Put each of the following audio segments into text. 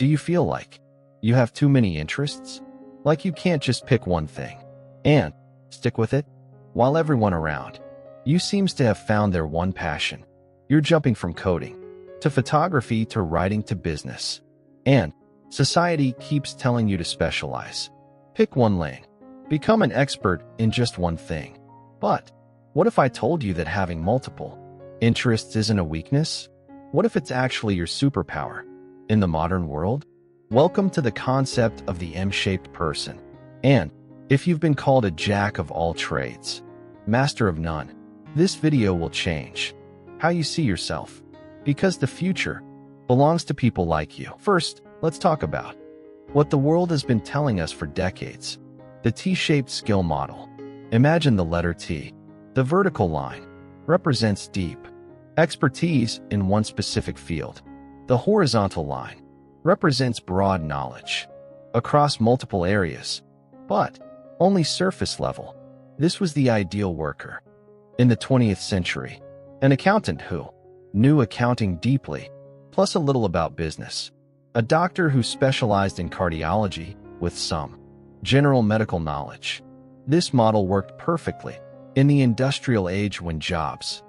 Do you feel like you have too many interests? Like you can't just pick one thing and stick with it? While everyone around you seems to have found their one passion, you're jumping from coding to photography to writing to business. And society keeps telling you to specialize. Pick one lane. Become an expert in just one thing. But what if I told you that having multiple interests isn't a weakness? What if it's actually your superpower? In the modern world, welcome to the concept of the M-shaped person. And if you've been called a jack of all trades, master of none, this video will change how you see yourself, because the future belongs to people like you. First, let's talk about what the world has been telling us for decades. The T-shaped skill model. Imagine the letter T. The vertical line represents deep expertise in one specific field. The horizontal line represents broad knowledge across multiple areas, but only surface level. This was the ideal worker. In the 20th century, an accountant who knew accounting deeply, plus a little about business. A doctor who specialized in cardiology with some general medical knowledge. This model worked perfectly in the industrial age when jobs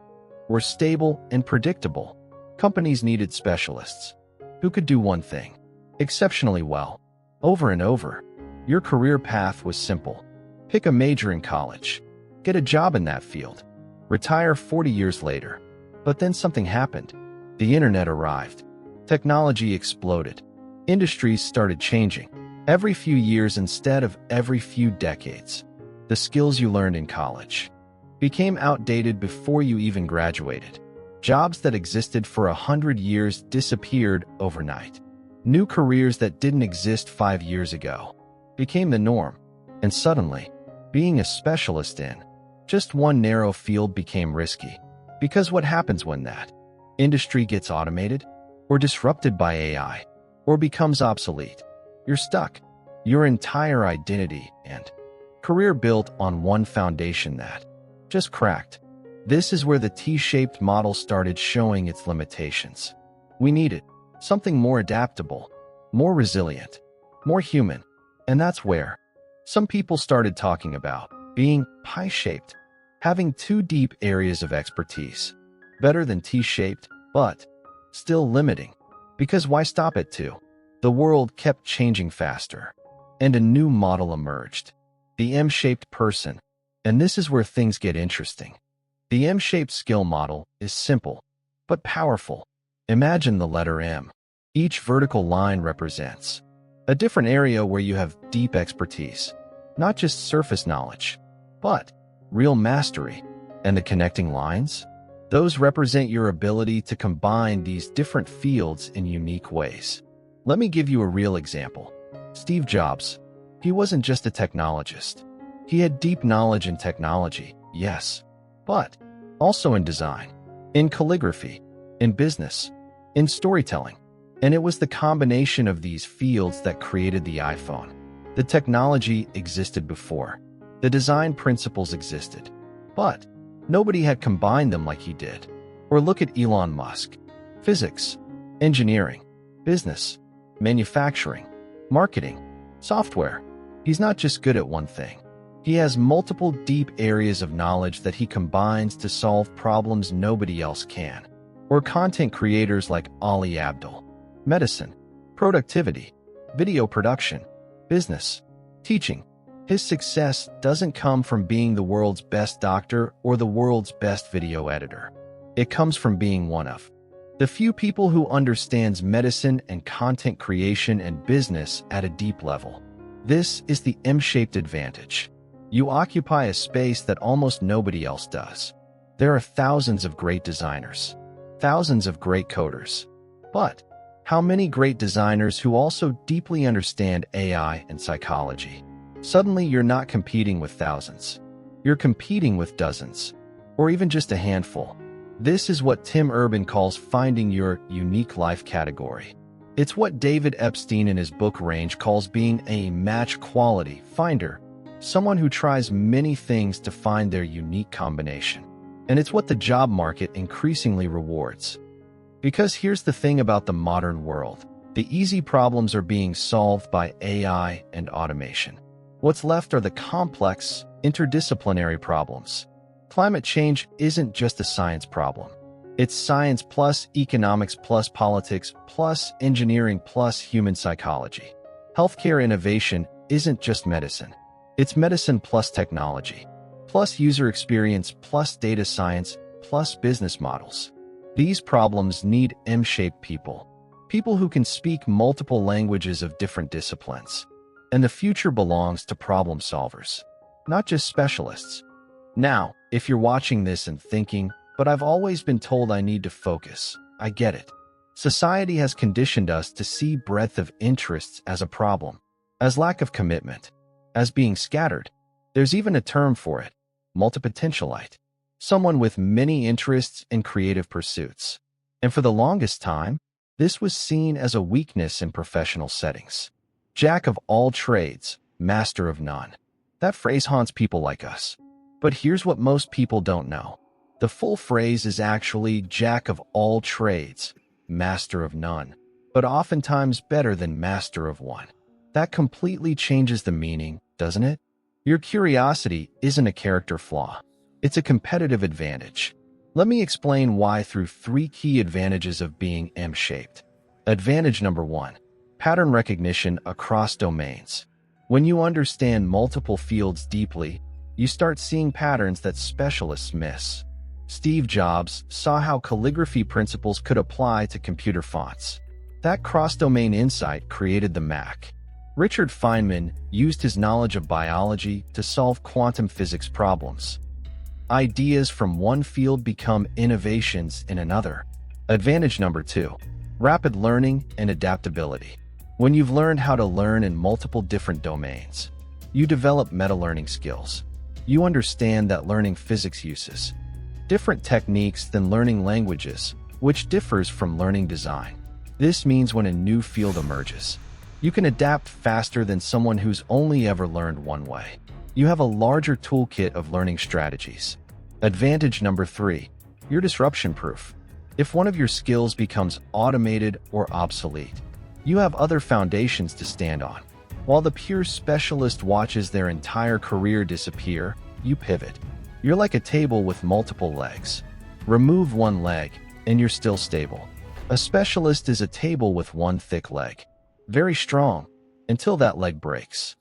were stable and predictable. Companies needed specialists who could do one thing exceptionally well, over and over. Your career path was simple. Pick a major in college, get a job in that field, retire 40 years later. But then something happened. The internet arrived. Technology exploded. Industries started changing every few years instead of every few decades. The skills you learned in college became outdated before you even graduated. Jobs that existed for 100 years disappeared overnight. New careers that didn't exist 5 years ago became the norm. And suddenly, being a specialist in just one narrow field became risky. Because what happens when that industry gets automated, or disrupted by AI, or becomes obsolete? You're stuck. Your entire identity and career built on one foundation that just cracked. This is where the T-shaped model started showing its limitations. We needed something more adaptable, more resilient, more human. And that's where some people started talking about being pie-shaped, having two deep areas of expertise. Better than T-shaped, but still limiting. Because why stop at two? The world kept changing faster, and a new model emerged. The M-shaped person. And this is where things get interesting. The M-shaped skill model is simple, but powerful. Imagine the letter M. Each vertical line represents a different area where you have deep expertise, not just surface knowledge, but real mastery. And the connecting lines? Those represent your ability to combine these different fields in unique ways. Let me give you a real example. Steve Jobs. He wasn't just a technologist. He had deep knowledge in technology, yes, but also in design, in calligraphy, in business, in storytelling. And it was the combination of these fields that created the iPhone. The technology existed before. The design principles existed, but nobody had combined them like he did. Or look at Elon Musk. Physics, engineering, business, manufacturing, marketing, software. He's not just good at one thing. He has multiple deep areas of knowledge that he combines to solve problems nobody else can. Or content creators like Abdaal. Medicine, productivity, video production, business, teaching. His success doesn't come from being the world's best doctor or the world's best video editor. It comes from being one of the few people who understands medicine and content creation and business at a deep level. This is the M-shaped advantage. You occupy a space that almost nobody else does. There are thousands of great designers, thousands of great coders. But how many great designers who also deeply understand AI and psychology? Suddenly, you're not competing with thousands. You're competing with dozens, or even just a handful. This is what Tim Urban calls finding your unique life category. It's what David Epstein in his book Range calls being a match quality finder, someone who tries many things to find their unique combination. And it's what the job market increasingly rewards. Because here's the thing about the modern world. The easy problems are being solved by AI and automation. What's left are the complex, interdisciplinary problems. Climate change isn't just a science problem. It's science plus economics plus politics plus engineering plus human psychology. Healthcare innovation isn't just medicine. It's medicine plus technology, plus user experience plus data science plus business models. These problems need M-shaped people. People who can speak multiple languages of different disciplines. And the future belongs to problem solvers, not just specialists. Now, if you're watching this and thinking, but I've always been told I need to focus, I get it. Society has conditioned us to see breadth of interests as a problem, as lack of commitment, as being scattered. There's even a term for it, multipotentialite, someone with many interests and creative pursuits. And for the longest time, this was seen as a weakness in professional settings. Jack of all trades, master of none. That phrase haunts people like us. But here's what most people don't know. The full phrase is actually Jack of all trades, master of none, but oftentimes better than master of one. That completely changes the meaning, doesn't it? Your curiosity isn't a character flaw. It's a competitive advantage. Let me explain why through 3 key advantages of being M-shaped. Advantage number 1, pattern recognition across domains. When you understand multiple fields deeply, you start seeing patterns that specialists miss. Steve Jobs saw how calligraphy principles could apply to computer fonts. That cross-domain insight created the Mac. Richard Feynman used his knowledge of biology to solve quantum physics problems. Ideas from one field become innovations in another. Advantage number 2, rapid learning and adaptability. When you've learned how to learn in multiple different domains, you develop meta-learning skills. You understand that learning physics uses different techniques than learning languages, which differs from learning design. This means when a new field emerges, you can adapt faster than someone who's only ever learned one way. You have a larger toolkit of learning strategies. Advantage number 3, you're disruption-proof. If one of your skills becomes automated or obsolete, you have other foundations to stand on. While the pure specialist watches their entire career disappear, you pivot. You're like a table with multiple legs. Remove one leg, and you're still stable. A specialist is a table with one thick leg. Very strong, until that leg breaks.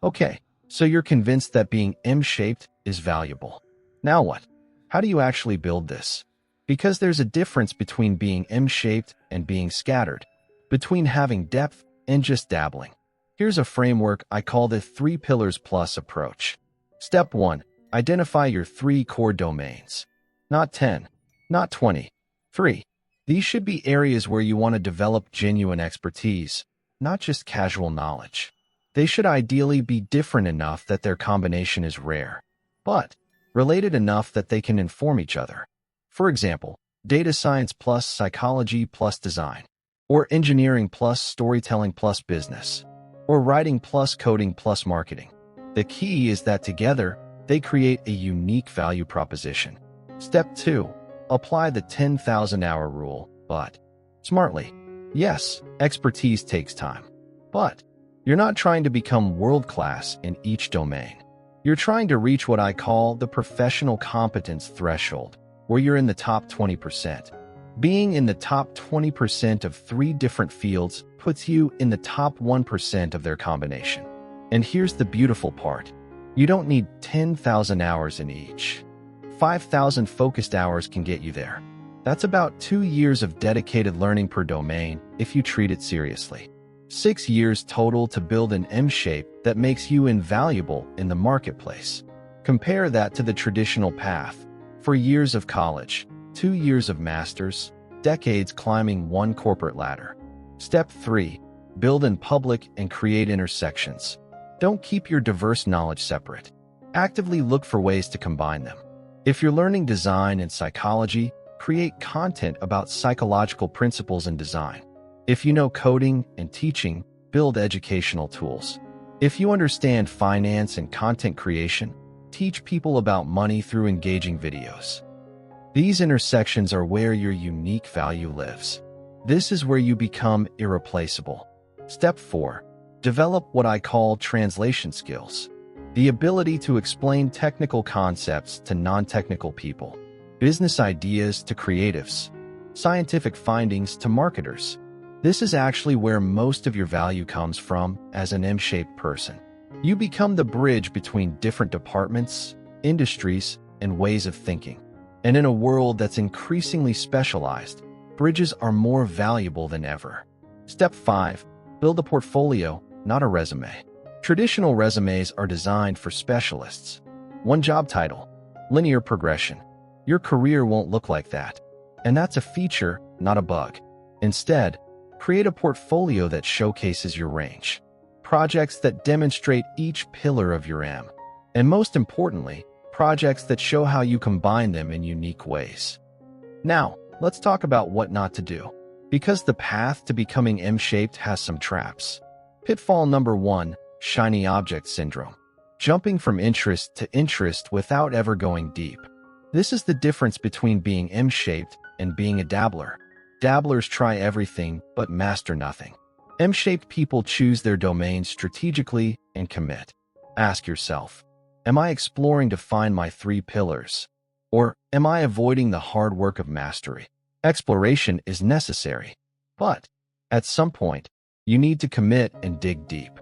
Okay, so you're convinced that being M-shaped is valuable. Now what? How do you actually build this? Because there's a difference between being M-shaped and being scattered, between having depth and just dabbling. Here's a framework I call the 3 pillars plus approach. Step 1, identify your 3 core domains. Not 10, not 20, 3. These should be areas where you want to develop genuine expertise, not just casual knowledge. They should ideally be different enough that their combination is rare, but related enough that they can inform each other. For example, data science plus psychology plus design, or engineering plus storytelling plus business, or writing plus coding plus marketing. The key is that together, they create a unique value proposition. Step 2, apply the 10,000-hour rule, but smartly. Yes, expertise takes time, but you're not trying to become world-class in each domain. You're trying to reach what I call the professional competence threshold, where you're in the top 20%. Being in the top 20% of 3 different fields puts you in the top 1% of their combination. And here's the beautiful part. You don't need 10,000 hours in each. 5,000 focused hours can get you there. That's about 2 years of dedicated learning per domain if you treat it seriously. 6 years total to build an M-shape that makes you invaluable in the marketplace. Compare that to the traditional path. 4 years of college, 2 years of masters, decades climbing one corporate ladder. Step 3, build in public and create intersections. Don't keep your diverse knowledge separate. Actively look for ways to combine them. If you're learning design and psychology, create content about psychological principles in design. If you know coding and teaching, build educational tools. If you understand finance and content creation, teach people about money through engaging videos. These intersections are where your unique value lives. This is where you become irreplaceable. Step 4. Develop what I call translation skills. The ability to explain technical concepts to non-technical people, business ideas to creatives, scientific findings to marketers. This is actually where most of your value comes from as an M-shaped person. You become the bridge between different departments, industries, and ways of thinking. And in a world that's increasingly specialized, bridges are more valuable than ever. Step 5. Build a portfolio, not a resume. Traditional resumes are designed for specialists. One job title, linear progression. Your career won't look like that. And that's a feature, not a bug. Instead, create a portfolio that showcases your range. Projects that demonstrate each pillar of your M. And most importantly, projects that show how you combine them in unique ways. Now, let's talk about what not to do. Because the path to becoming M-shaped has some traps. Pitfall number 1, shiny object syndrome. Jumping from interest to interest without ever going deep. This is the difference between being M-shaped and being a dabbler. Dabblers try everything but master nothing. M-shaped people choose their domains strategically and commit. Ask yourself, am I exploring to find my 3 pillars? Or am I avoiding the hard work of mastery? Exploration is necessary, but at some point, you need to commit and dig deep.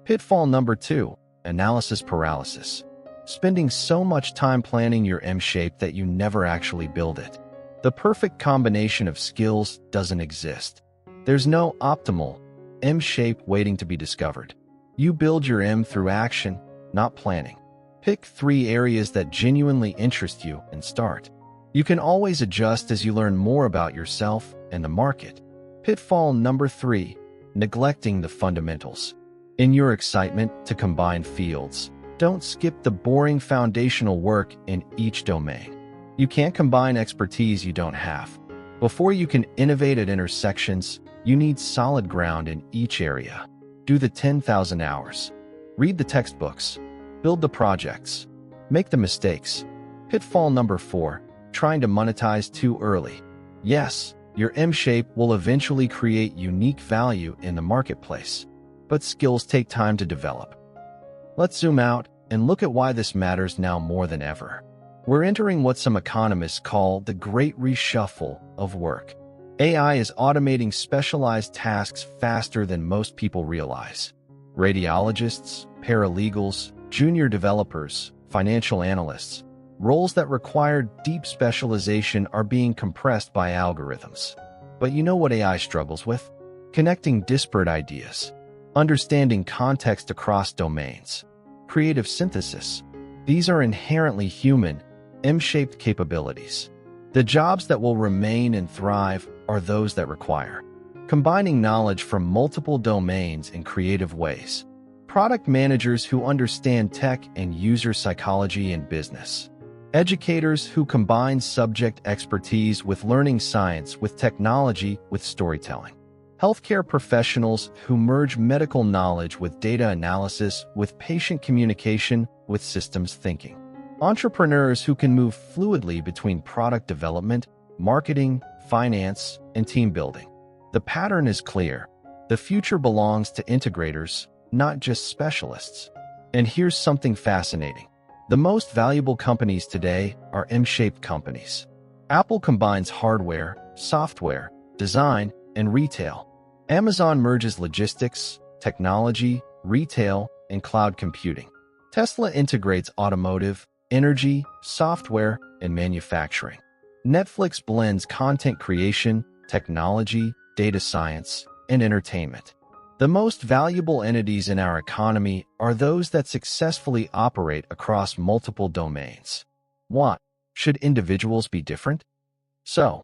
Pitfall number 2, analysis paralysis. Spending so much time planning your M-shape that you never actually build it. The perfect combination of skills doesn't exist. There's no optimal M-shape waiting to be discovered. You build your M through action, not planning. Pick 3 areas that genuinely interest you and start. You can always adjust as you learn more about yourself and the market. Pitfall number 3, neglecting the fundamentals. In your excitement to combine fields, don't skip the boring foundational work in each domain. You can't combine expertise you don't have. Before you can innovate at intersections, you need solid ground in each area. Do the 10,000 hours. Read the textbooks. Build the projects. Make the mistakes. Pitfall number 4, trying to monetize too early. Yes, your M-shape will eventually create unique value in the marketplace, but skills take time to develop. Let's zoom out and look at why this matters now more than ever. We're entering what some economists call the great reshuffle of work. AI is automating specialized tasks faster than most people realize. Radiologists, paralegals, junior developers, financial analysts, roles that require deep specialization are being compressed by algorithms. But you know what AI struggles with? Connecting disparate ideas, understanding context across domains, creative synthesis. These are inherently human, M-shaped capabilities. The jobs that will remain and thrive are those that require combining knowledge from multiple domains in creative ways. Product managers who understand tech and user psychology in business. Educators who combine subject expertise with learning science with technology with storytelling. Healthcare professionals who merge medical knowledge with data analysis with patient communication with systems thinking. Entrepreneurs who can move fluidly between product development, marketing, finance, and team building. The pattern is clear. The future belongs to integrators, not just specialists. And here's something fascinating. The most valuable companies today are M-shaped companies. Apple combines hardware, software, design, and retail. Amazon merges logistics, technology, retail, and cloud computing. Tesla integrates automotive, energy, software, and manufacturing. Netflix blends content creation, technology, data science, and entertainment. The most valuable entities in our economy are those that successfully operate across multiple domains. What? Should individuals be different? So,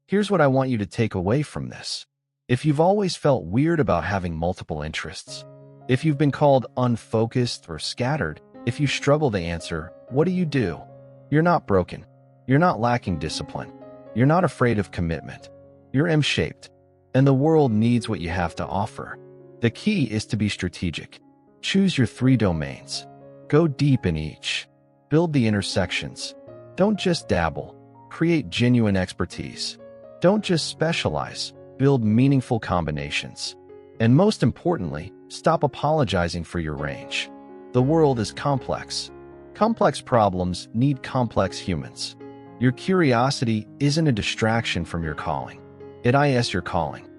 here's what I want you to take away from this. If you've always felt weird about having multiple interests, if you've been called unfocused or scattered, if you struggle to answer, what do you do? You're not broken. You're not lacking discipline. You're not afraid of commitment. You're M-shaped, and the world needs what you have to offer. The key is to be strategic. Choose your 3 domains. Go deep in each. Build the intersections. Don't just dabble. Create genuine expertise. Don't just specialize. build meaningful combinations. And most importantly, stop apologizing for your range. The world is complex. Complex problems need complex humans. Your curiosity isn't a distraction from your calling. It is your calling.